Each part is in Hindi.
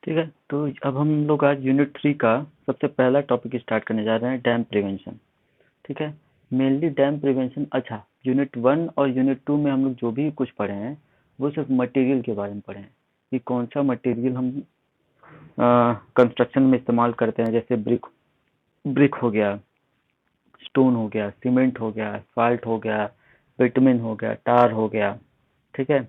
ठीक है। तो अब हम लोग आज यूनिट 3 का सबसे पहला टॉपिक स्टार्ट करने जा रहे हैं, डैम प्रिवेंशन। ठीक है। Mainly dam prevention. अच्छा, यूनिट 1 और यूनिट 2 में हम लोग जो भी कुछ पढ़े हैं वो सिर्फ मटेरियल के बारे में पढ़े हैं कि कौन सा मटेरियल हम कंस्ट्रक्शन में इस्तेमाल करते हैं। जैसे ब्रिक ब्रिक हो गया, स्टोन हो गया, सीमेंट हो गया, एस्फाल्ट हो गया, बिटुमेन हो गया, टार हो गया। ठीक है।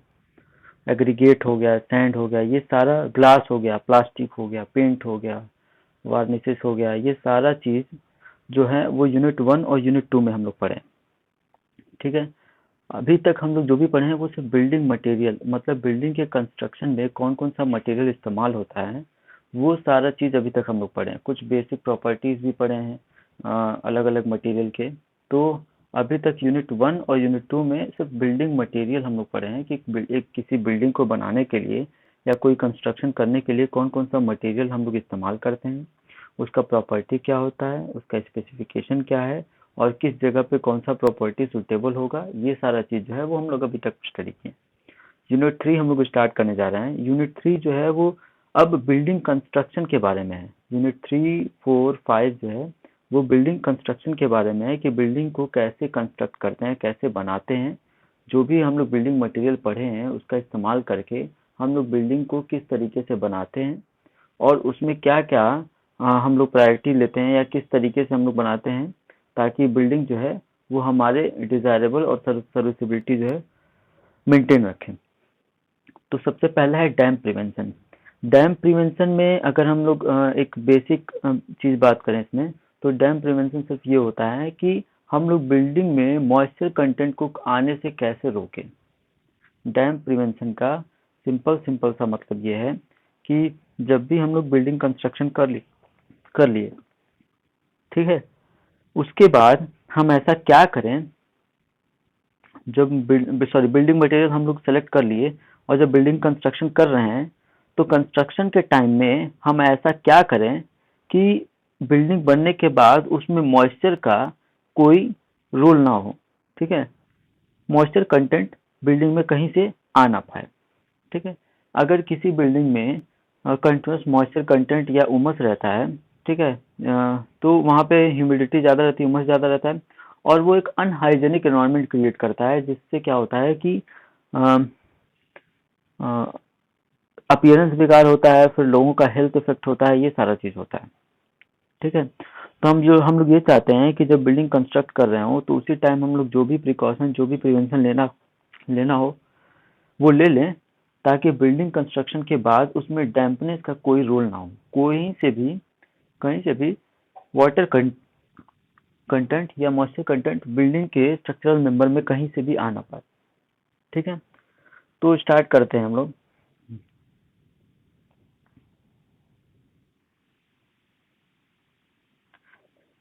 एग्रीगेट हो गया, सैंड हो गया, ये सारा, ग्लास हो गया, प्लास्टिक हो गया, पेंट हो गया, वार्निशेस हो गया, ये सारा चीज जो है वो यूनिट 1 और यूनिट 2 में हम लोग पढ़े। ठीक है। अभी तक हम लोग जो भी पढ़े हैं वो सिर्फ बिल्डिंग मटेरियल, मतलब बिल्डिंग के कंस्ट्रक्शन में कौन कौन सा मटेरियल इस्तेमाल होता है वो सारा चीज अभी तक हम लोग पढ़े हैं। कुछ बेसिक प्रॉपर्टीज भी पढ़े हैं अलग अलग मटेरियल के। तो अभी तक यूनिट 1 और यूनिट 2 में सिर्फ बिल्डिंग मटेरियल हम लोग पढ़े हैं कि एक किसी बिल्डिंग को बनाने के लिए या कोई कंस्ट्रक्शन करने के लिए कौन कौन सा मटेरियल हम लोग इस्तेमाल करते हैं, उसका प्रॉपर्टी क्या होता है, उसका स्पेसिफिकेशन क्या है और किस जगह पे कौन सा प्रॉपर्टी सुटेबल होगा, ये सारा चीज जो है वो हम लोग अभी तक स्टडी किए। यूनिट 3 हम लोग स्टार्ट करने जा रहे हैं। यूनिट 3 जो है वो अब बिल्डिंग कंस्ट्रक्शन के बारे में है। यूनिट 3, 4, 5 जो है वो बिल्डिंग कंस्ट्रक्शन के बारे में है कि बिल्डिंग को कैसे कंस्ट्रक्ट करते हैं, कैसे बनाते हैं। जो भी हम लोग बिल्डिंग मटेरियल पढ़े हैं उसका इस्तेमाल करके हम लोग बिल्डिंग को किस तरीके से बनाते हैं और उसमें क्या क्या हम लोग प्रायोरिटी लेते हैं या किस तरीके से हम लोग बनाते हैं ताकि बिल्डिंग जो है वो हमारे डिजायरेबल और सर्विसिबिलिटी जो है मेंटेन रखें। तो सबसे पहला है डैम प्रिवेंशन। डैम प्रिवेंशन में अगर हम लोग एक बेसिक चीज बात करें इसमें, तो डैम प्रिवेंशन सिर्फ ये होता है कि हम लोग बिल्डिंग में मॉइस्चर कंटेंट को आने से कैसे रोकें। डैम प्रिवेंशन का सिंपल सिंपल सा मतलब ये है कि जब भी हम लोग बिल्डिंग कंस्ट्रक्शन कर लिए, ठीक है, उसके बाद हम ऐसा क्या करें, जब बिल्डिंग मटेरियल हम लोग सेलेक्ट कर लिए और जब बिल्डिंग कंस्ट्रक्शन कर रहे हैं तो कंस्ट्रक्शन के टाइम में हम ऐसा क्या करें कि बिल्डिंग बनने के बाद उसमें मॉइस्चर का कोई रोल ना हो। ठीक है। मॉइस्चर कंटेंट बिल्डिंग में कहीं से आ ना पाए। ठीक है। अगर किसी बिल्डिंग में कंटिन्यूस मॉइस्चर कंटेंट या उमस रहता है, ठीक है, तो वहाँ पे ह्यूमिडिटी ज़्यादा रहती है, उमस ज़्यादा रहता है और वो एक अनहाइजेनिक एनवायरनमेंट क्रिएट करता है जिससे क्या होता है कि अपीयरेंस बेकार होता है, फिर लोगों का हेल्थ इफेक्ट होता है, ये सारा चीज़ होता है। ठीक है। तो हम लोग ये चाहते हैं कि जब बिल्डिंग कंस्ट्रक्ट कर रहे हो तो उसी टाइम हम लोग जो भी प्रिकॉशन, जो भी प्रिवेंशन लेना हो वो ले लें ताकि बिल्डिंग कंस्ट्रक्शन के बाद उसमें डैम्पनेस का कोई रोल ना हो। कहीं से भी वाटर कंटेंट या मॉइस्चर कंटेंट बिल्डिंग के स्ट्रक्चरल मेंबर में कहीं से भी आ ना पाए। ठीक है। तो स्टार्ट करते हैं हम लोग।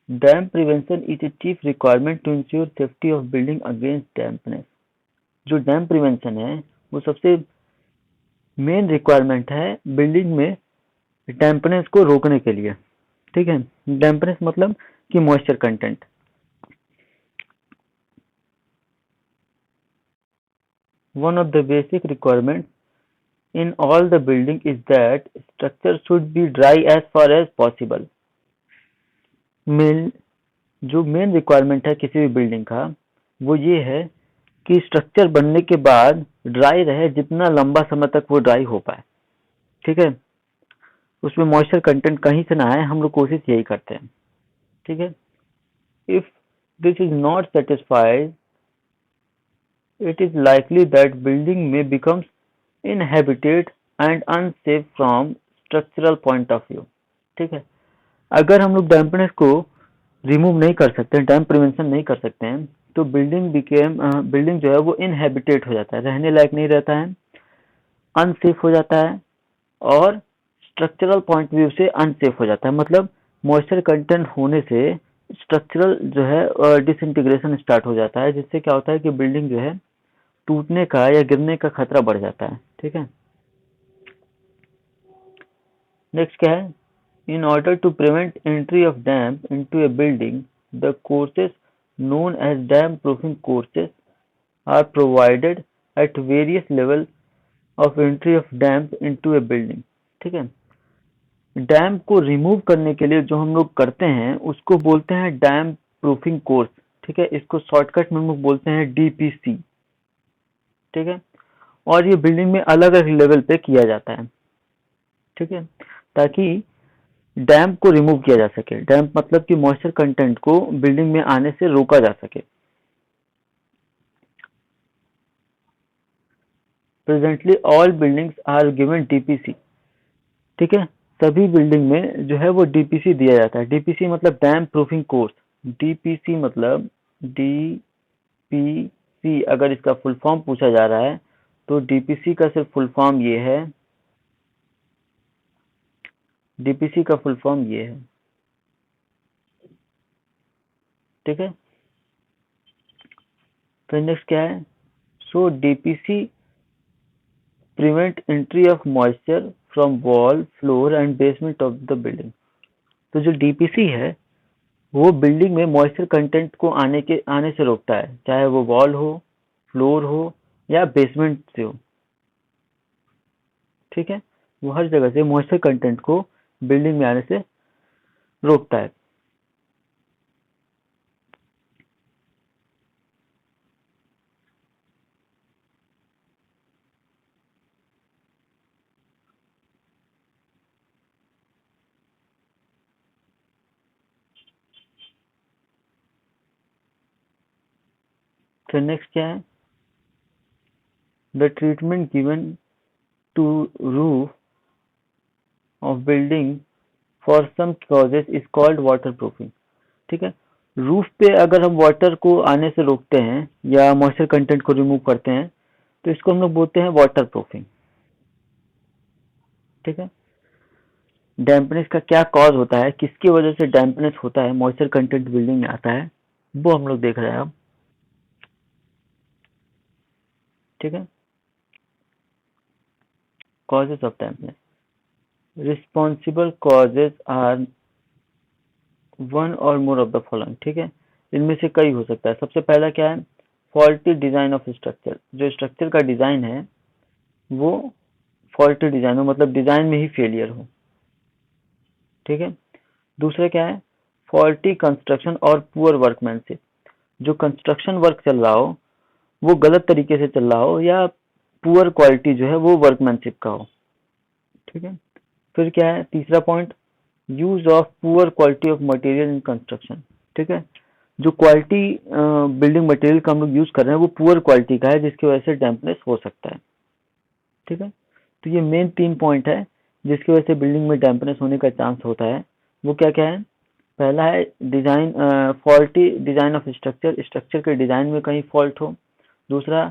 Damp prevention is a chief requirement to ensure safety of building against dampness. जो डैम प्रिवेंशन है वो सबसे मेन रिक्वायरमेंट है बिल्डिंग में डैम्पनेस को रोकने के लिए। ठीक है। डैम्पनेस मतलब कि moisture content. One of the basic requirements in all the building is that structure should be dry as far as possible. Main जो मेन रिक्वायरमेंट है किसी भी बिल्डिंग का वो ये है कि स्ट्रक्चर बनने के बाद ड्राई रहे, जितना लंबा समय तक वो ड्राई हो पाए। ठीक है। उसमें मॉइस्चर कंटेंट कहीं से ना आए, हम लोग कोशिश यही करते हैं। ठीक है। If this is not satisfied, it is likely that building may become inhabited and unsafe from structural point of view. ठीक है। अगर हम लोग डैम्पनेस को रिमूव नहीं कर सकते, डैम्प प्रिवेंशन नहीं कर सकते हैं, तो बिल्डिंग जो है वो इनहेबिटेट हो जाता है, रहने लायक नहीं रहता है, अनसेफ हो जाता है और स्ट्रक्चरल पॉइंट व्यू से अनसेफ हो जाता है। मतलब मॉइस्चर कंटेंट होने से स्ट्रक्चरल जो है डिसइंटीग्रेशन स्टार्ट हो जाता है, जिससे क्या होता है कि बिल्डिंग जो है टूटने का या गिरने का खतरा बढ़ जाता है। ठीक है। नेक्स्ट क्या है, in order to prevent entry of damp into a building, the courses known as damp proofing courses are provided at various level of entry of damp into a building. ठीक है। डैम्प को रिमूव करने के लिए जो हम लोग करते हैं उसको बोलते हैं डैम्प प्रूफिंग कोर्स। ठीक है, इसको शॉर्टकट में हम लोग बोलते हैं डीपीसी। ठीक है, और ये बिल्डिंग में अलग अलग लेवल पे किया जाता है। ठीक है, ताकि डैम्प को रिमूव किया जा सके। डैम्प मतलब कि मॉइस्चर कंटेंट को बिल्डिंग में आने से रोका जा सके। Presently all buildings are given DPC. ठीक है, सभी बिल्डिंग में जो है वो डीपीसी दिया जाता है। डीपीसी मतलब डैम्प प्रूफिंग कोर्स। डीपीसी मतलब डीपीसी, अगर इसका फुल फॉर्म पूछा जा रहा है तो डीपीसी का सिर्फ फुल फॉर्म ये है। डीपीसी का फुल फॉर्म ये है। ठीक है, तो नेक्स्ट क्या है? So DPC prevent entry of moisture from wall, floor and basement of the building. तो जो डीपीसी है वो बिल्डिंग में मॉइस्चर कंटेंट को आने से रोकता है, चाहे वो वॉल हो, फ्लोर हो या बेसमेंट से हो। ठीक है, वो हर जगह से मॉइस्चर कंटेंट को बिल्डिंग में आने से रोकता है। फिर नेक्स्ट क्या है? The treatment given to roof of building for some causes is called water proofing. ठीक है, रूफ पे अगर हम वाटर को आने से रोकते हैं या मॉइस्चर कंटेंट को रिमूव करते हैं तो इसको हम लोग बोलते हैं वाटर प्रूफिंग। ठीक है, डैम्पनेस का क्या कॉज होता है, किसकी वजह से डैम्पनेस होता है, मॉइस्चर कंटेंट बिल्डिंग में आता है, वो हम लोग देख रहे हैं अब। ठीक है, causes of dampness. Responsible causes are one or more of the following. ठीक है, इनमें से कई हो सकता है। सबसे पहला क्या है? Faulty design of structure. जो स्ट्रक्चर का डिजाइन है वो फॉल्टी डिजाइन हो, मतलब डिजाइन में ही फेलियर हो। ठीक है, दूसरा क्या है? फॉल्टी कंस्ट्रक्शन और पुअर वर्कमैनशिप। जो कंस्ट्रक्शन वर्क चल रहा हो वो गलत तरीके से चल रहा हो या पुअर क्वालिटी जो है वो वर्कमैनशिप का हो। ठीक है, फिर क्या है तीसरा point? Use of poor quality of material in construction. ठीक है, जो क्वालिटी बिल्डिंग मटेरियल का हम लोग यूज कर रहे हैं वो पुअर क्वालिटी का है, जिसकी वजह से डैम्पनेस हो सकता है। ठीक है, तो ये मेन 3 पॉइंट है जिसकी वजह से बिल्डिंग में डैम्पनेस होने का चांस होता है। वो क्या क्या है? पहला है design, faulty design of structure. Structure के डिजाइन में कहीं फॉल्ट हो। दूसरा,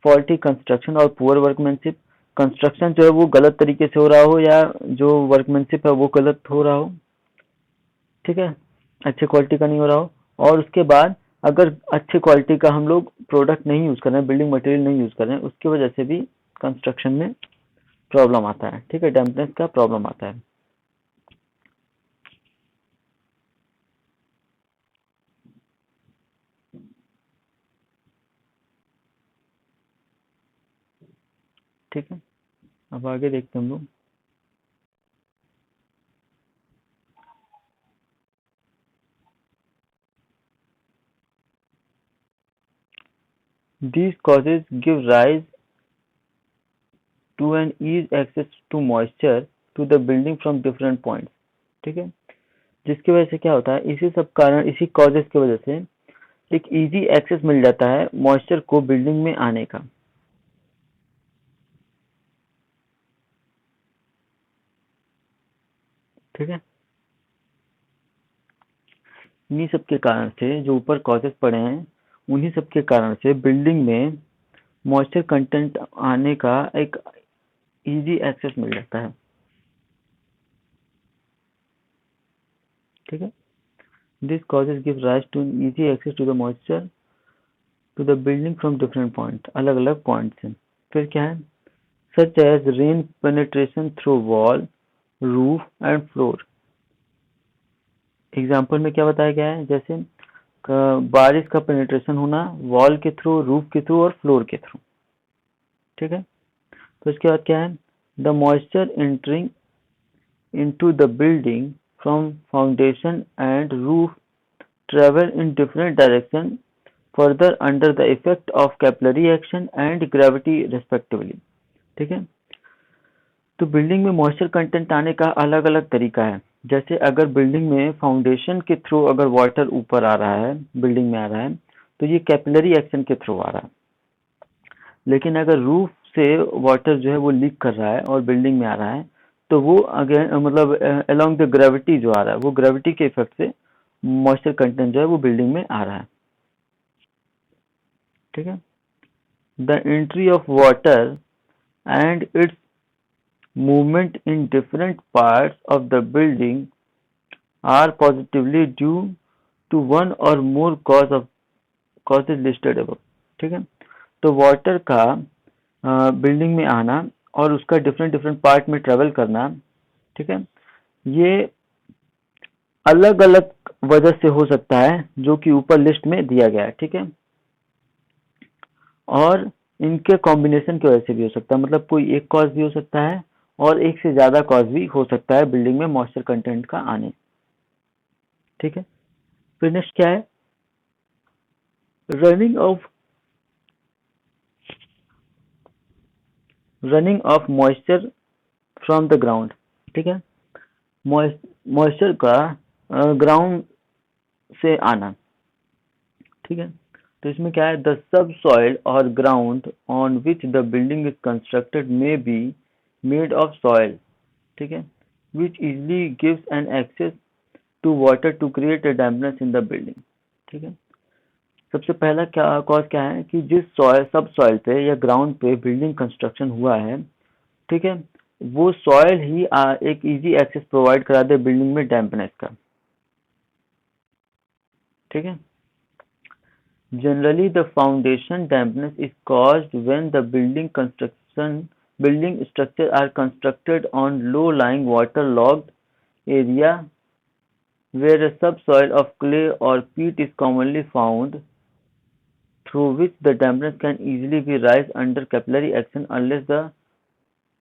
फॉल्टी कंस्ट्रक्शन और पुअर वर्कमैनशिप। कंस्ट्रक्शन जो है वो गलत तरीके से हो रहा हो या जो वर्कमैनशिप है वो गलत हो रहा हो। ठीक है, अच्छे क्वालिटी का नहीं हो रहा हो। और उसके बाद अगर अच्छे क्वालिटी का हम लोग प्रोडक्ट नहीं यूज कर रहे हैं, बिल्डिंग मटेरियल नहीं यूज कर रहे हैं, उसकी वजह से भी कंस्ट्रक्शन में प्रॉब्लम आता है। ठीक है, डैम्पनेस का प्रॉब्लम आता है। ठीक है, अब आगे देखते हैं हम लोग। These causes give rise to an easy access to moisture to the building from different points। ठीक है, जिसकी वजह से क्या होता है, इसी सब कारण, इसी कॉजेज की वजह से एक इजी एक्सेस मिल जाता है मॉइस्चर को बिल्डिंग में आने का। ठीक है, इन्हीं सब के कारण से जो ऊपर कॉजेज पड़े हैं उन्हीं सब के कारण से बिल्डिंग में मॉइस्चर कंटेंट आने का एक इजी एक्सेस मिल जाता है। ठीक है, this causes give rise to easy access to the moisture to the building from different point, अलग अलग पॉइंट से। फिर क्या है? Such as rain penetration through wall, roof and floor. Example में क्या बताया गया है? जैसे बारिश का पेनिट्रेशन होना वॉल के थ्रू, रूफ के थ्रू और फ्लोर के थ्रू। ठीक है, तो इसके बाद क्या है? The moisture entering into the building from foundation and roof travel in different direction further under the effect of capillary action and gravity respectively। ठीक है, तो बिल्डिंग में मॉइस्चर कंटेंट आने का अलग अलग तरीका है। जैसे अगर बिल्डिंग में फाउंडेशन के थ्रू अगर वाटर ऊपर आ रहा है, बिल्डिंग में आ रहा है, तो ये कैपिलरी एक्शन के थ्रू आ रहा है। लेकिन अगर रूफ से वाटर जो है वो लीक कर रहा है और बिल्डिंग में आ रहा है, तो वो अगेन मतलब अलोंग द ग्रेविटी जो आ रहा है, वो ग्रेविटी के इफेक्ट से मॉइस्चर कंटेंट जो है वो बिल्डिंग में आ रहा है। ठीक है, the entry of water and its movement in different parts of the building are positively due to one or more causes listed above। ठीक है, तो वाटर का बिल्डिंग में आना और उसका डिफरेंट डिफरेंट पार्ट में ट्रेवल करना, ठीक है, ये अलग अलग वजह से हो सकता है जो कि ऊपर लिस्ट में दिया गया है। ठीक है, और इनके कॉम्बिनेशन की वजह से भी हो सकता है, मतलब कोई एक कॉज भी हो सकता है और एक से ज्यादा कॉज भी हो सकता है बिल्डिंग में मॉइस्चर कंटेंट का आने। ठीक है, फिर नेक्स्ट क्या है, running of moisture from the ground. ठीक है, मॉइस्चर का ग्राउंड से आना। ठीक है, तो इसमें क्या है, द सब सॉइल और ground on which the building is constructed may be made of soil, ठीक है, which easily gives an access to water to create a dampness in the building. ठीक है, सबसे पहला क्या कॉज क्या है कि जिस सॉइल सब सॉइल पे या ग्राउंड पे बिल्डिंग कंस्ट्रक्शन हुआ है, ठीक है, वो सॉइल ही एक इजी एक्सेस प्रोवाइड करा दे बिल्डिंग में डैम्पनेस का। ठीक है, generally the foundation dampness is caused when the building structure are constructed on low lying waterlogged area where a subsoil of clay or peat is commonly found, through which the dampness can easily be rise under capillary action unless the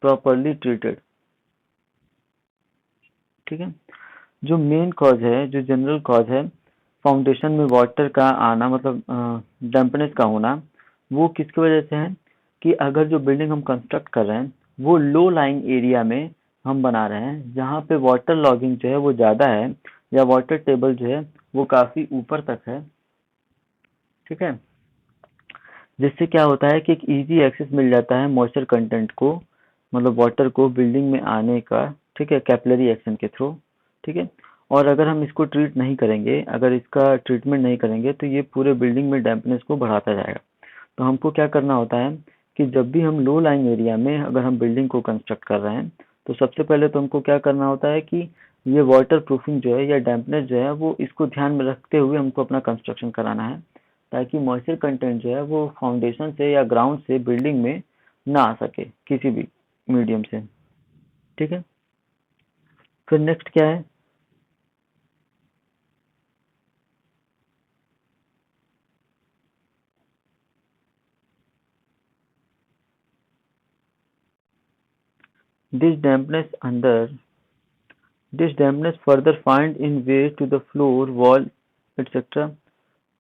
properly treated। ठीक है, जो मेन कॉज है, जो जनरल कॉज है फाउंडेशन में वाटर का आना, मतलब डैम्पनेस का होना, वो किसकी वजह से है कि अगर जो बिल्डिंग हम कंस्ट्रक्ट कर रहे हैं वो लो लाइंग एरिया में हम बना रहे हैं जहाँ पे वाटर लॉगिंग जो है वो ज़्यादा है या वाटर टेबल जो है वो काफ़ी ऊपर तक है। ठीक है, जिससे क्या होता है कि एक इजी एक्सेस मिल जाता है मॉइस्चर कंटेंट को, मतलब वाटर को बिल्डिंग में आने का। ठीक है, कैपिलरी एक्शन के थ्रू। ठीक है, और अगर हम इसको ट्रीट नहीं करेंगे, अगर इसका ट्रीटमेंट नहीं करेंगे तो ये पूरे बिल्डिंग में डैम्पनेस को बढ़ाता जाएगा। तो हमको क्या करना होता है कि जब भी हम लो लाइंग एरिया में अगर हम बिल्डिंग को कंस्ट्रक्ट कर रहे हैं तो सबसे पहले तो हमको क्या करना होता है कि ये वाटर प्रूफिंग जो है या डैम्पनेस जो है वो इसको ध्यान में रखते हुए हमको अपना कंस्ट्रक्शन कराना है, ताकि मॉइस्चर कंटेंट जो है वो फाउंडेशन से या ग्राउंड से बिल्डिंग में ना आ सके किसी भी मीडियम से। ठीक है, फिर नेक्स्ट क्या है, This dampness further find in ways to the floor, wall, etc.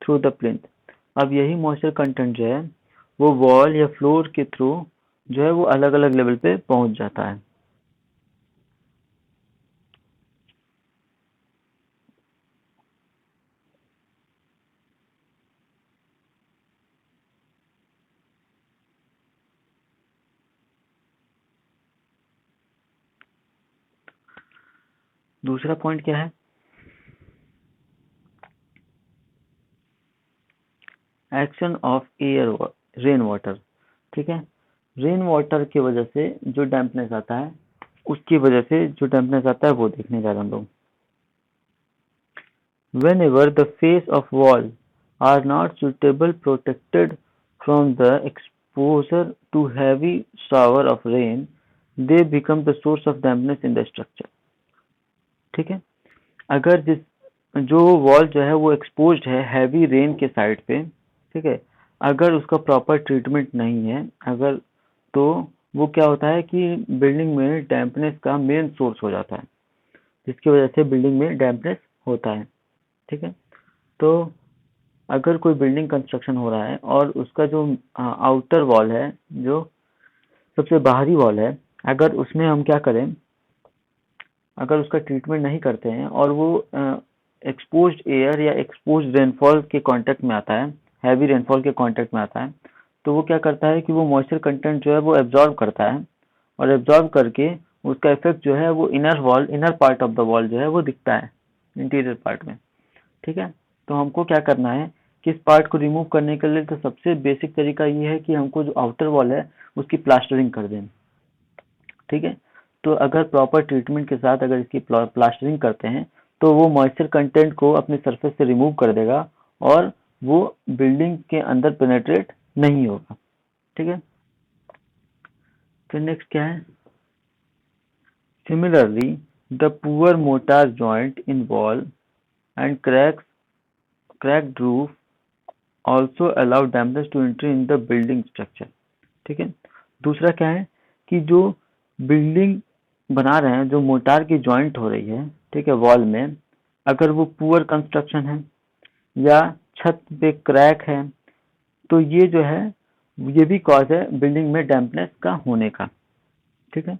through the plinth। अब यही मॉइस्चर कंटेंट जो है वो वॉल या फ्लोर के थ्रू जो है वो अलग अलग लेवल पे पहुंच जाता है। दूसरा पॉइंट क्या है, एक्शन ऑफ रेन वाटर। ठीक है, रेन वाटर की वजह से जो डैम्पनेस आता है, उसकी वजह से जो डैम्पनेस आता है वो देखने जा रहे हैं हम लोग। Whenever the face of wall are not suitably protected from the exposure to heavy shower of rain, they become the source of dampness in the structure। ठीक है, अगर जो वॉल जो है वो एक्सपोज्ड है हैवी रेन के साइड पे, ठीक है, अगर उसका प्रॉपर ट्रीटमेंट नहीं है, तो वो क्या होता है कि बिल्डिंग में डैम्पनेस का मेन सोर्स हो जाता है। जिसकी वजह से बिल्डिंग में डैम्पनेस होता है। ठीक है, तो अगर कोई बिल्डिंग कंस्ट्रक्शन हो रहा है और उसका जो आउटर वॉल है, जो सबसे बाहरी वॉल है, अगर उसमें हम क्या करें, अगर उसका ट्रीटमेंट नहीं करते हैं और वो एक्सपोज्ड एयर या एक्सपोज्ड रेनफॉल के कांटेक्ट में आता है, हैवी रेनफॉल के कांटेक्ट में आता है, तो वो क्या करता है कि वो मॉइस्चर कंटेंट जो है वो एब्जॉर्ब करता है, और एब्जॉर्ब करके उसका इफेक्ट जो है वो inner part of the wall जो है वो दिखता है, इंटीरियर पार्ट में। ठीक है, तो हमको क्या करना है कि इस पार्ट को रिमूव करने के लिए तो सबसे बेसिक तरीका ये है कि हमको जो आउटर वॉल है उसकी प्लास्टरिंग कर दें। ठीक है, तो अगर प्रॉपर ट्रीटमेंट के साथ अगर इसकी प्लास्टरिंग करते हैं तो वो मॉइस्चर कंटेंट को अपने सरफेस से रिमूव कर देगा और वो बिल्डिंग के अंदर पेनेट्रेट नहीं होगा। ठीक है, फिर नेक्स्ट क्या है, similarly the poor mortar joint in wall and cracked roof also allow dampness to enter in the building structure। ठीक है, दूसरा क्या है कि जो बिल्डिंग बना रहे हैं, जो मोटार की जॉइंट हो रही है, ठीक है, वॉल में, अगर वो पुअर कंस्ट्रक्शन है या छत पे क्रैक है, तो ये जो है ये भी कॉज है बिल्डिंग में डैम्पनेस का होने का। ठीक है,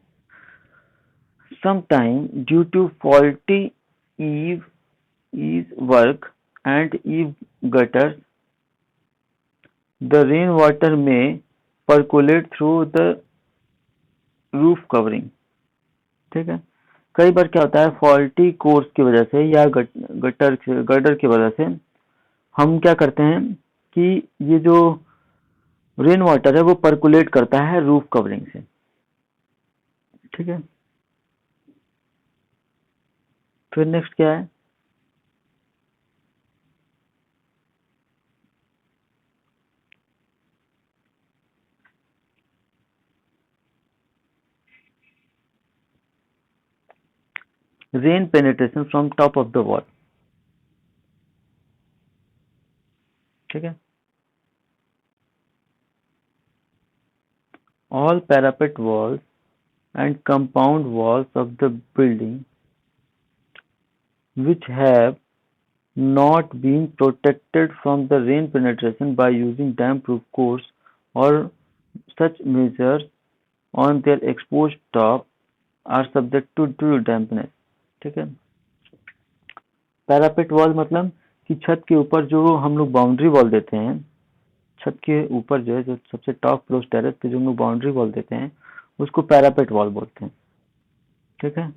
sometime due to faulty eave eaves work and eave gutters, the rainwater may percolate through the roof covering। ठीक है, कई बार क्या होता है, फॉल्टी कोर्स की वजह से या गटर की वजह से हम क्या करते हैं कि ये जो रेन वाटर है वो परकुलेट करता है रूफ कवरिंग से। ठीक है, फिर नेक्स्ट क्या है, rain penetration from top of the wall. ठीक है, all parapet walls and compound walls of the building which have not been protected from the rain penetration by using damp-proof coats or such measures on their exposed top are subject to dampness। ठीक है, पैरापेट वॉल मतलब कि छत के ऊपर जो हम लोग बाउंड्री वॉल देते हैं, छत के ऊपर जो है, जो सबसे टॉप फ्लोर टेरेस पे जो हम लोग बाउंड्री वॉल देते हैं उसको पैरापेट वॉल बोलते हैं। ठीक है,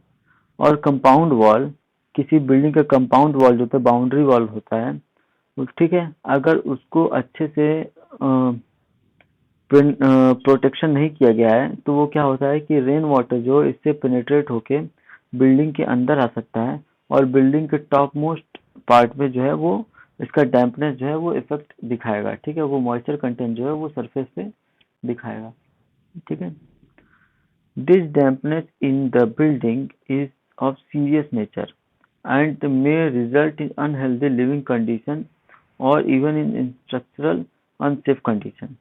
और कंपाउंड वॉल, किसी बिल्डिंग का कंपाउंड वॉल जो होता है, बाउंड्री वॉल होता है, ठीक है, अगर उसको अच्छे से प्रोटेक्शन नहीं किया गया है तो वो क्या होता है कि रेन वाटर जो इससे पेनिट्रेट होके बिल्डिंग के अंदर आ सकता है और बिल्डिंग के टॉप मोस्ट पार्ट में जो है वो इसका डैम्पनेस जो है वो इफेक्ट दिखाएगा। ठीक है, वो मॉइस्चर कंटेंट जो है वो सरफेस पे दिखाएगा। ठीक है, this dampness in the building is of serious nature and may result in unhealthy living conditions or even in structural unsafe condition।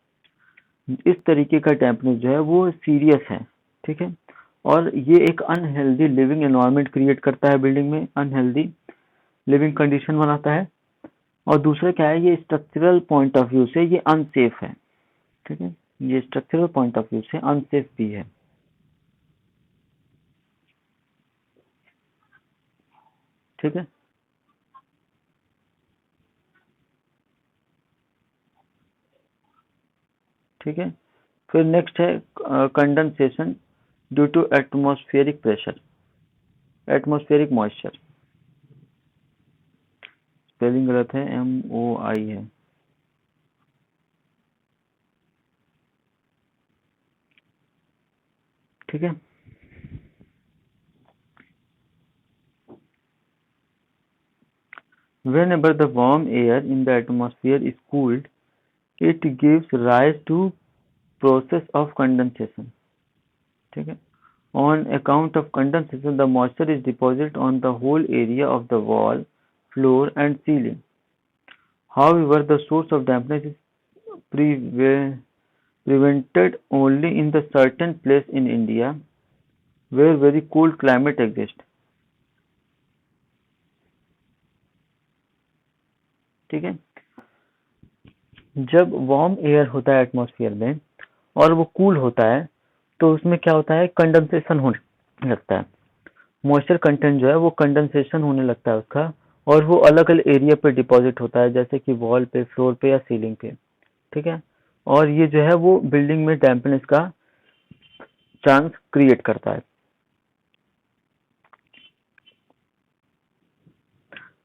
इस तरीके का डैम्पनेस जो है वो सीरियस है। ठीक है, और ये एक अनहेल्दी लिविंग एनवायरनमेंट क्रिएट करता है, बिल्डिंग में अनहेल्दी लिविंग कंडीशन बनाता है, और दूसरा क्या है, ये स्ट्रक्चरल पॉइंट ऑफ व्यू से ये अनसेफ है। ठीक है, ये स्ट्रक्चरल पॉइंट ऑफ व्यू से अनसेफ भी है। ठीक है, ठीक है, फिर नेक्स्ट है condensation due to atmospheric pressure, atmospheric moisture. Spelling गलत है, MOI है। ठीक है, whenever the warm air in the atmosphere is cooled, it gives rise to process of condensation। ठीक है, on account of condensation the moisture is deposited on the whole area of the wall, floor and ceiling। However, the source of dampness is preve- prevented only in the certain place in India where very cold climate exists। ठीक है। जब वार्म एयर होता है एटमॉस्फेयर में और वो कूल होता है तो उसमें क्या होता है, कंडेंसेशन होने लगता है। मॉइस्चर कंटेंट जो है वो कंडेंसेशन होने लगता है उसका, और वो अलग अलग एरिया पे डिपॉजिट होता है, जैसे कि वॉल पे, फ्लोर पे या सीलिंग पे। ठीक है। और ये जो है वो बिल्डिंग में डैम्पनेस का चांस क्रिएट करता है।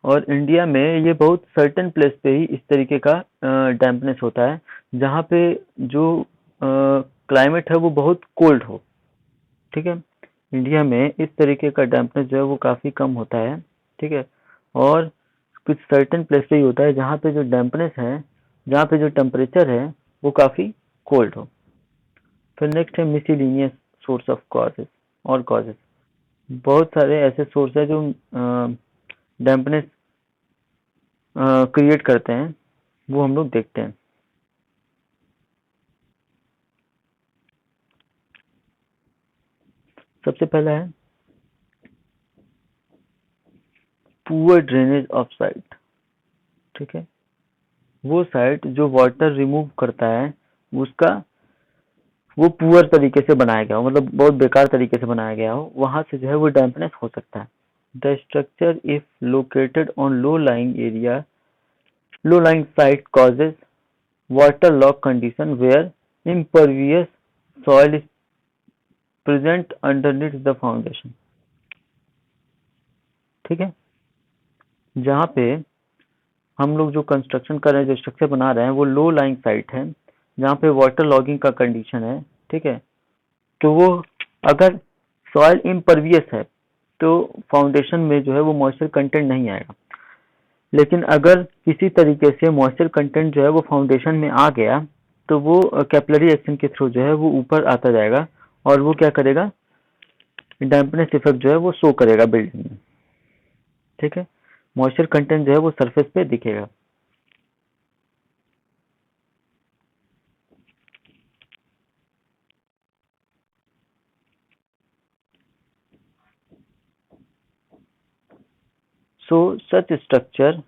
और इंडिया में ये बहुत सर्टेन प्लेस पे ही इस तरीके का डैम्पनेस होता है, जहाँ पे जो क्लाइमेट है वो बहुत कोल्ड हो। ठीक है। इंडिया में इस तरीके का डैम्पनेस जो है वो काफ़ी कम होता है। ठीक है। और कुछ सर्टेन प्लेस पे ही होता है जहाँ पे जो डैम्पनेस है, जहाँ पे जो टेम्परेचर है वो काफ़ी कोल्ड हो। फिर नेक्स्ट है मिसलिनियस सोर्स ऑफ कॉजेज और कॉजेज। बहुत सारे ऐसे सोर्स है जो डैम्पनेस क्रिएट करते हैं, वो हम लोग देखते हैं। सबसे पहला है पुअर ड्रेनेज ऑफ साइट। ठीक है। वो साइट जो वाटर रिमूव करता है उसका, वो पुअर तरीके से बनाया गया हो, मतलब बहुत बेकार तरीके से बनाया गया हो, वहां से जो है वो डैम्पनेस हो सकता है। The structure if located on low lying site causes waterlogged condition where impervious soil is present underneath the foundation। ठीक है। जहाँ पे हम लोग जो कंस्ट्रक्शन कर रहे हैं, जो स्ट्रक्चर बना रहे हैं, वो लो लाइंग साइट है जहाँ पे वाटर लॉगिंग का कंडीशन है। ठीक है। तो वो अगर सॉइल इम्परवियस है तो फाउंडेशन में जो है वो मॉइस्चर कंटेंट नहीं आएगा। लेकिन अगर किसी तरीके से मॉइस्चर कंटेंट जो है वो फाउंडेशन में आ गया तो वो कैपिलरी एक्शन के थ्रू जो है वो ऊपर आता जाएगा, और वो क्या करेगा, डैम्पनेस इफेक्ट जो है वो शो करेगा बिल्डिंग में। ठीक है। मॉइस्चर कंटेंट जो है वो सरफेस पे दिखेगा। सो सच structure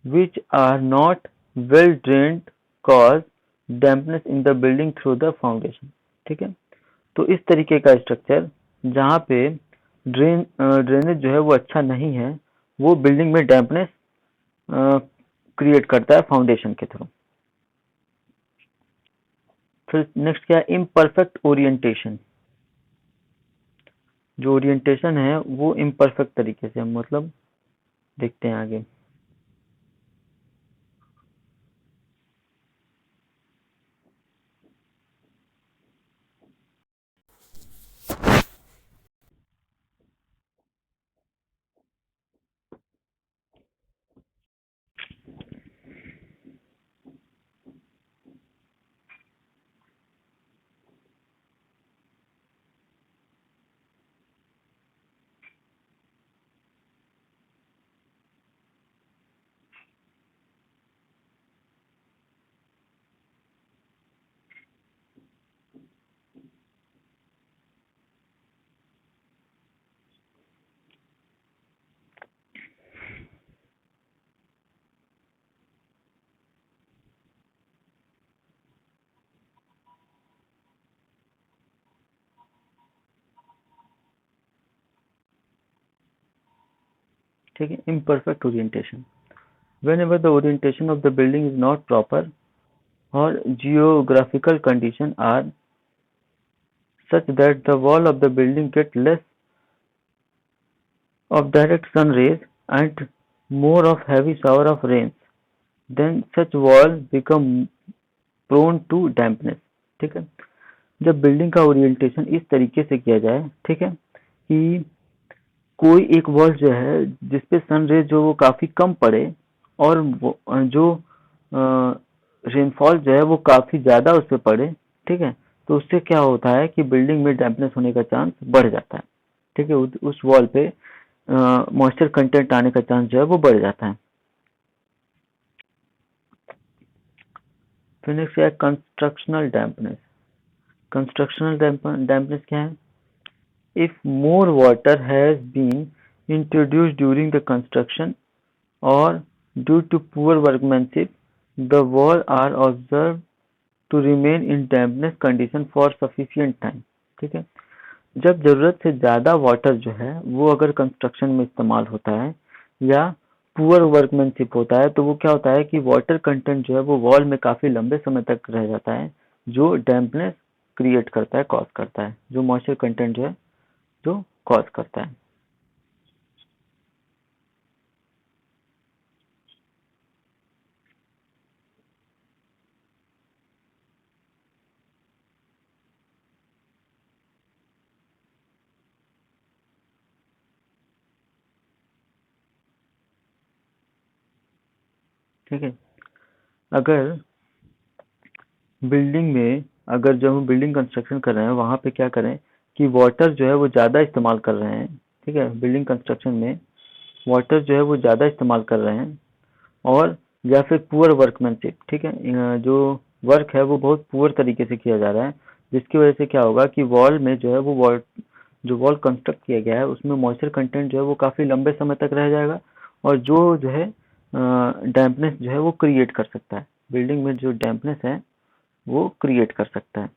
which are not well drained cause dampness in the building through the foundation। ठीक है। तो इस तरीके का स्ट्रक्चर जहाँ पे ड्रेनेज जो है वो अच्छा नहीं है, वो बिल्डिंग में डैम्पनेस क्रिएट करता है फाउंडेशन के थ्रू। फिर नेक्स्ट क्या है, इम्परफेक्ट ओरिएंटेशन। जो ओरिएंटेशन है वो इम्परफेक्ट तरीके से, मतलब देखते हैं आगे। ठीक है। Imperfect orientation, whenever the orientation of the building is not proper or geographical conditions are such that the wall of the building get less of direct sun rays and more of heavy shower of rains, then such wall become prone to dampness। ठीक है। जब बिल्डिंग का ओरिएंटेशन इस तरीके से किया जाए, ठीक है, कि कोई एक वॉल जो है जिसपे सन रेज जो वो काफी कम पड़े, और जो रेनफॉल जो है वो काफी ज्यादा उस पे पड़े। ठीक है। तो उससे क्या होता है कि बिल्डिंग में डैम्पनेस होने का चांस बढ़ जाता है। ठीक है। उस वॉल पे मॉइस्चर कंटेंट आने का चांस जो है वो बढ़ जाता है। फिर नेक्स्ट है कंस्ट्रक्शनल डैम्पनेस। कंस्ट्रक्शनल डैम्पनेस क्या है, if more water has been introduced during the construction or due to poor workmanship the wall are observe to remain in dampness condition for sufficient time. ठीक है, जब जरूरत से ज्यादा वाटर जो है वो अगर कंस्ट्रक्शन में इस्तेमाल होता है या पुअर वर्कमैनशिप होता है तो वो क्या होता है कि वाटर कंटेंट जो है वो वॉल में काफी लंबे समय तक रह जाता है, जो डैम्पनेस क्रिएट करता है, कॉज करता है, जो मॉइस्चर कंटेंट जो है जो कॉज करता है। ठीक है, अगर बिल्डिंग में अगर जब हम बिल्डिंग कंस्ट्रक्शन कर रहे हैं वहां पे क्या करें कि वाटर जो है वो ज़्यादा इस्तेमाल कर रहे हैं। ठीक है, बिल्डिंग कंस्ट्रक्शन में वाटर जो है वो ज़्यादा इस्तेमाल कर रहे हैं और या फिर पुअर वर्कमैनशिप। ठीक है, जो वर्क है वो बहुत पुअर तरीके से किया जा रहा है, जिसकी वजह से क्या होगा कि वॉल में जो है वो वॉल जो वॉल कंस्ट्रक्ट किया गया है उसमें मॉइस्चर कंटेंट जो है वो काफ़ी लंबे समय तक रह जाएगा और जो है डैम्पनेस जो है वो क्रिएट कर सकता है, बिल्डिंग में जो डैम्पनेस है वो क्रिएट कर सकता है।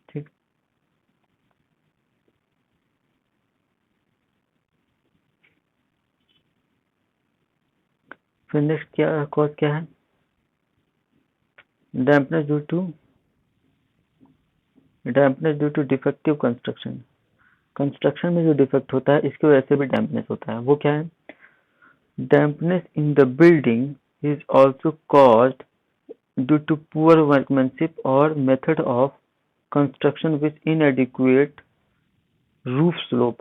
ठीक, फिर नेक्स्ट क्या कॉज क्या है? Dampness due to defective construction. Construction में जो डिफेक्ट होता है इसकी वजह से भी डैम्पनेस होता है। वो क्या है? Dampness in the building is also caused due to poor workmanship और method of construction with inadequate roof slope,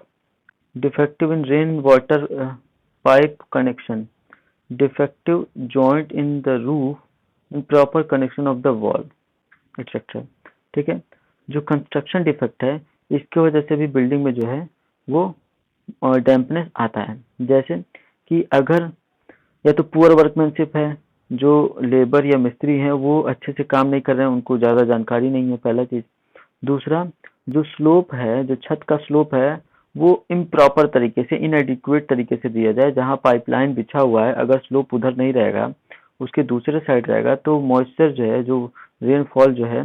defective in rainwater pipe connection, defective joint in the roof, improper connection of the wall, etc. ठीक है, जो कंस्ट्रक्शन डिफेक्ट है इसकी वजह से भी बिल्डिंग में जो है वो डैम्पनेस आता है। जैसे कि अगर या तो पुअर वर्कमैनशिप है, जो लेबर या मिस्त्री हैं वो अच्छे से काम नहीं कर रहे हैं, उनको ज़्यादा जानकारी नहीं है, पहला चीज़। दूसरा, जो स्लोप है, जो छत का स्लोप है वो इम्प्रॉपर तरीके से, इनएडिक्वेट तरीके से दिया जाए। जहाँ पाइपलाइन बिछा हुआ है अगर स्लोप उधर नहीं रहेगा, उसके दूसरे साइड रहेगा तो मॉइस्चर जो है, जो रेनफॉल जो है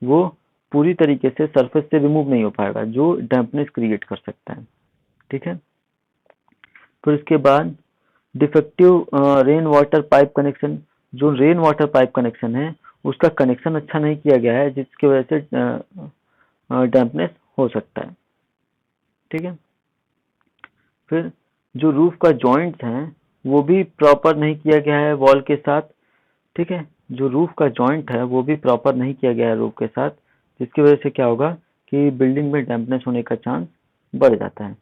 वो पूरी तरीके से सरफेस से रिमूव नहीं हो पाएगा, जो डैम्पनेस क्रिएट कर सकता है। ठीक है, फिर इसके बाद defective rain water pipe connection. जो रेन वाटर पाइप कनेक्शन है उसका कनेक्शन अच्छा नहीं किया गया है, जिसकी वजह से डैम्पनेस हो सकता है। ठीक है, फिर जो रूफ का जॉइंट्स हैं वो भी प्रॉपर नहीं किया गया है वॉल के साथ। ठीक है, जो रूफ का जॉइंट है वो भी प्रॉपर नहीं किया गया है रूफ के साथ, जिसकी वजह से क्या होगा कि बिल्डिंग में डैम्पनेस होने का चांस बढ़ जाता है।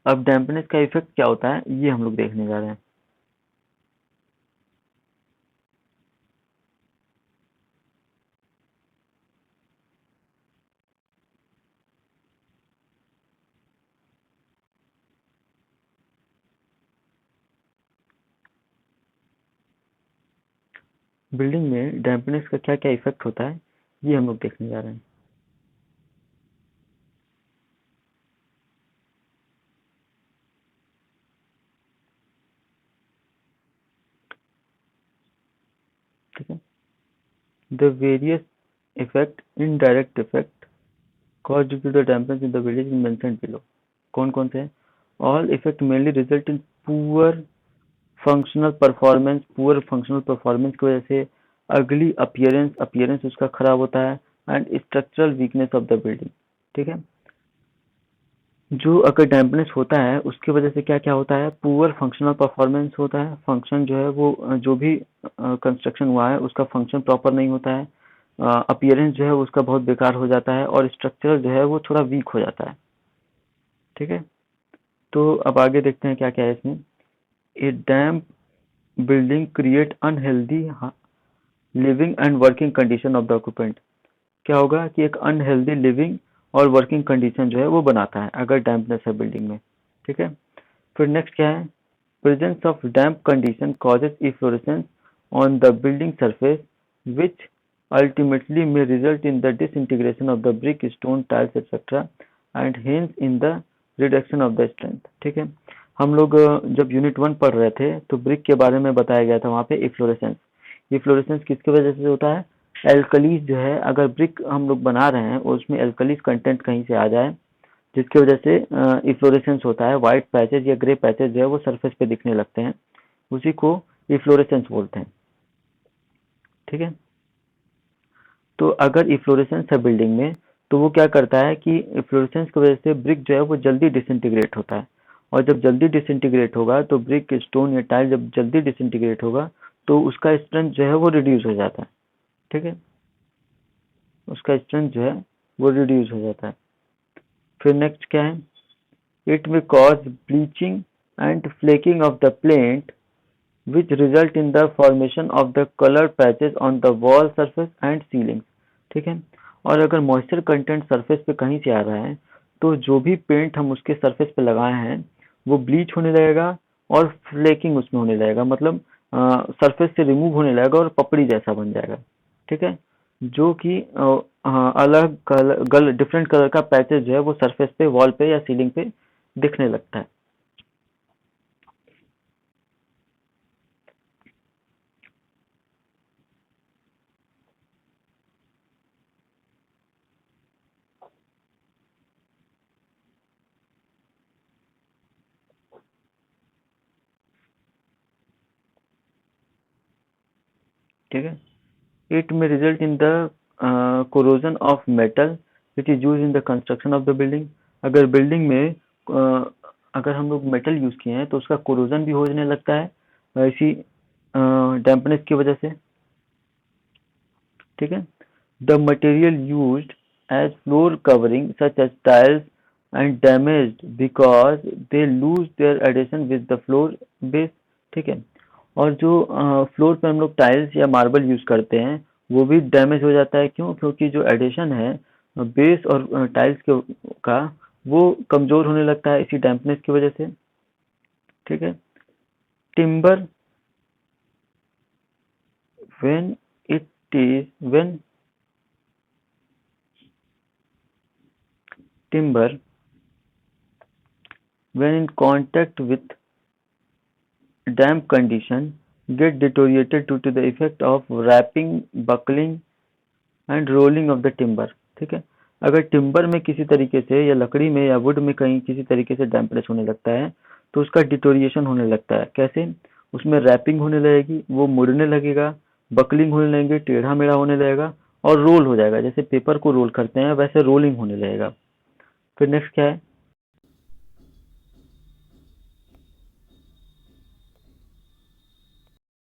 अब डैम्पनेस का इफेक्ट क्या होता है ये हम लोग देखने जा रहे हैं। बिल्डिंग में डैम्पनेस का क्या क्या इफेक्ट होता है ये हम लोग देखने जा रहे हैं। ठीक है, the various effect, indirect effect caused due to the dampness in the village is mentioned below। कौन कौन से हैं? All effect mainly result in poor functional performance। Poor functional performance की वजह से अगली अपीयरेंस उसका खराब होता है and structural weakness of the building. ठीक है, जो अगर डैम्पनेस होता है उसकी वजह से क्या क्या होता है? पुअर फंक्शनल परफॉर्मेंस होता है, फंक्शन जो है वो जो भी कंस्ट्रक्शन हुआ है उसका फंक्शन प्रॉपर नहीं होता है। अपीयरेंस जो है उसका बहुत बेकार हो जाता है और स्ट्रक्चर जो है वो थोड़ा वीक हो जाता है। ठीक है, तो अब आगे देखते हैं क्या क्या है इसमें। A damp building create unhealthy living and working condition of the occupant. क्या होगा कि एक अनहेल्दी लिविंग और वर्किंग कंडीशन जो है वो बनाता है अगर डैम्पनेस है बिल्डिंग में। ठीक है, फिर नेक्स्ट क्या है, presence of damp condition causes efflorescence on the building surface which ultimately may result in the disintegration of the brick, stone, tiles etc. and hence in the reduction of the strength। ठीक है, हम लोग जब यूनिट 1 पढ़ रहे थे तो ब्रिक के बारे में बताया गया था वहाँ पे इफ्लोरेसेंस। इफ्लोरेसेंस किसकी वजह से होता है, एल्कलीज जो है अगर ब्रिक हम लोग बना रहे हैं और उसमें एल्कलीज कंटेंट कहीं से आ जाए जिसकी वजह से इफ्लोरेसेंस होता है, व्हाइट पैचेज या ग्रे पैचेज जो है वो सरफेस पे दिखने लगते हैं, उसी को इफ्लोरेसेंस बोलते हैं। ठीक है, तो अगर इफ्लोरेसेंस है बिल्डिंग में तो वो क्या करता है कि इफ्लोरेसेंस की वजह से ब्रिक जो है वो जल्दी डिसइंटीग्रेट होता है, और जब जल्दी डिसइंटीग्रेट होगा तो ब्रिक, स्टोन या टाइल जब जल्दी डिसइंटीग्रेट होगा तो उसका स्ट्रेंथ जो है वो रिड्यूस हो जाता है। ठीक है, उसका स्ट्रेंथ जो है वो रिड्यूस हो जाता है। फिर नेक्स्ट क्या है, इट में cause bleaching and flaking of the plaint which result in the formation of the color patches on the wall surface and ceiling। ठीक है, और अगर मॉइस्चर कंटेंट सरफेस पे कहीं से आ रहा है तो जो भी पेंट हम उसके सरफेस पे लगाए हैं वो ब्लीच होने लगेगा और फ्लेकिंग उसमें होने लगेगा, मतलब सरफेस से रिमूव होने लगेगा और पपड़ी जैसा बन जाएगा। ठीक है, जो कि अलग कलर डिफरेंट कलर का पैचेज जो है वो सरफेस पे, वॉल पे या सीलिंग पे दिखने लगता है। ठीक है, it may result in the corrosion of metal which is used in the construction of the building। अगर बिल्डिंग में अगर हम लोग मेटल यूज किए हैं तो उसका कोरोजन भी होने लगता है इसी डैम्पनेस की वजह से। ठीक है, the material used as floor covering such as tiles and damaged because they lose their addition with the floor base. ठीक है, और जो फ्लोर पे हम लोग टाइल्स या मार्बल यूज करते हैं वो भी डैमेज हो जाता है। क्यों, क्योंकि जो एडिशन है बेस और टाइल्स के का वो कमजोर होने लगता है इसी डैम्पनेस की वजह से। ठीक है, timber when it is when timber when in contact with damp condition get deteriorated due to the effect of wrapping, buckling and rolling of the timber। ठीक है, अगर टिम्बर में किसी तरीके से या लकड़ी में या वुड में कहीं किसी तरीके से डैम्पनेस होने लगता है तो उसका डिटोरिएशन होने लगता है। कैसे, उसमें रैपिंग होने लगेगी, वो मुड़ने लगेगा, बकलिंग होने लगेगी, टेढ़ा मेढ़ा होने लगेगा और रोल हो जाएगा, जैसे पेपर को रोल करते हैं वैसे रोलिंग होने लगेगा। फिर नेक्स्ट क्या है,